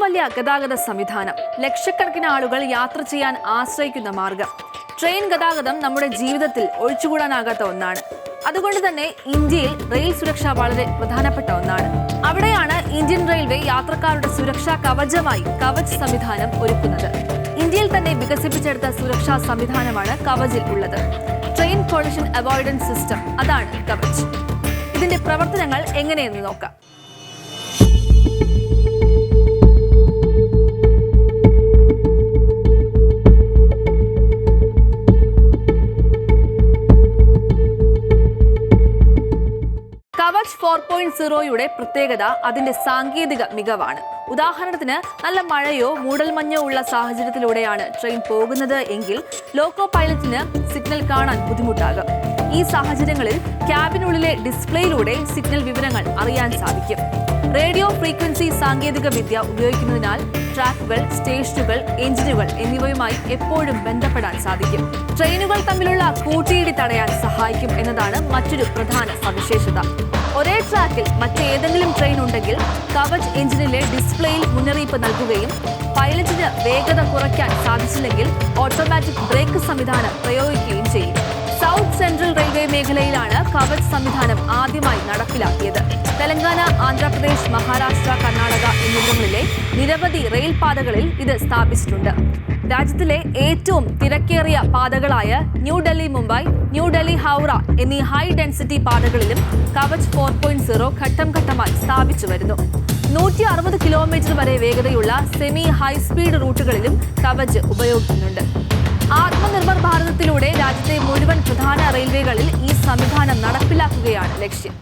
വലിയ ഗതാഗത സംവിധാനം, ലക്ഷക്കണക്കിന് ആളുകൾ യാത്ര ചെയ്യാൻ ആശ്രയിക്കുന്ന മാർഗം. ട്രെയിൻ ഗതാഗതം നമ്മുടെ ജീവിതത്തിൽ ഒഴിച്ചുകൂടാനാകാത്ത ഒന്നാണ്. അതുകൊണ്ട് തന്നെ ഇന്ത്യയിൽ റെയിൽ സുരക്ഷ വളരെ പ്രധാനപ്പെട്ട ഒന്നാണ്. അവിടെയാണ് ഇന്ത്യൻ റെയിൽവേ യാത്രക്കാരുടെ സുരക്ഷാ കവചമായി കവച് സംവിധാനം ഒരുക്കുന്നത്. ഇന്ത്യയിൽ തന്നെ വികസിപ്പിച്ചെടുത്ത സുരക്ഷാ സംവിധാനമാണ് കവചിൽ ഉള്ളത്. ട്രെയിൻ കൊളിഷൻ അവോയ്ഡൻസ് സിസ്റ്റം, അതാണ് കവച്. ഇതിന്റെ പ്രവർത്തനങ്ങൾ എങ്ങനെയെന്ന് നോക്കാം. കവച് 4.0യുടെ പ്രത്യേകത അതിന്റെ സാങ്കേതിക മികവാണ്. ഉദാഹരണത്തിന്, നല്ല മഴയോ മൂടൽമഞ്ഞോ ഉള്ള സാഹചര്യത്തിലൂടെയാണ് ട്രെയിൻ പോകുന്നത് എങ്കിൽ ലോക്കോ പൈലറ്റിന് സിഗ്നൽ കാണാൻ ബുദ്ധിമുട്ടാകും. ഈ സാഹചര്യങ്ങളിൽ ക്യാബിനുള്ളിലെ ഡിസ്പ്ലേയിലൂടെ സിഗ്നൽ വിവരങ്ങൾ അറിയാൻ സാധിക്കും. റേഡിയോ ഫ്രീക്വൻസി സാങ്കേതിക വിദ്യ ഉപയോഗിക്കുന്നതിനാൽ ട്രാക്കുകൾ, സ്റ്റേഷനുകൾ, എഞ്ചിനുകൾ എന്നിവയുമായി എപ്പോഴും ബന്ധപ്പെടാൻ സാധിക്കും. ട്രെയിനുകൾ തമ്മിലുള്ള കൂട്ടിയിടി തടയാൻ സഹായിക്കും എന്നതാണ് മറ്റൊരു പ്രധാന സവിശേഷത. ഒരേ ട്രാക്കിൽ മറ്റേതെങ്കിലും ട്രെയിൻ ഉണ്ടെങ്കിൽ കവച് എഞ്ചിനിലെ ഡിസ്പ്ലേയിൽ മുന്നറിയിപ്പ് നൽകുകയും പൈലറ്റിന് വേഗത കുറയ്ക്കാൻ സാധിച്ചില്ലെങ്കിൽ ഓട്ടോമാറ്റിക് ബ്രേക്ക് സംവിധാനം പ്രയോഗിക്കുകയും ചെയ്യും. സൗത്ത് സെൻട്രൽ റെയിൽവേ മേഖലയിലാണ് കവച് സംവിധാനം ആദ്യമായി നടപ്പിലാക്കിയത്. തെലങ്കാന, ആന്ധ്രാപ്രദേശ്, മഹാരാഷ്ട്ര, കർണാടക എന്നിവിടങ്ങളിലെ നിരവധി റെയിൽ പാതകളിൽ ഇത് സ്ഥാപിച്ചിട്ടുണ്ട്. രാജ്യത്തിലെ ഏറ്റവും തിരക്കേറിയ പാതകളായ ന്യൂഡൽഹി മുംബൈ, ന്യൂഡൽഹി ഹൗറ എന്നീ ഹൈ ഡെൻസിറ്റി പാതകളിലും കവച് 4.0 ഘട്ടം ഘട്ടമായി സ്ഥാപിച്ചു വരുന്നു. 160 കിലോമീറ്റർ വരെ വേഗതയുള്ള സെമി ഹൈസ്പീഡ് റൂട്ടുകളിലും കവച് ഉപയോഗിക്കുന്നുണ്ട്. ആത്മനിർഭർ ഭാരതത്തിലൂടെ രാജ്യത്തെ മുഴുവൻ പ്രധാന റെയിൽവേകളിൽ ഈ സംവിധാനം നടപ്പിലാക്കുകയാണ് ലക്ഷ്യം.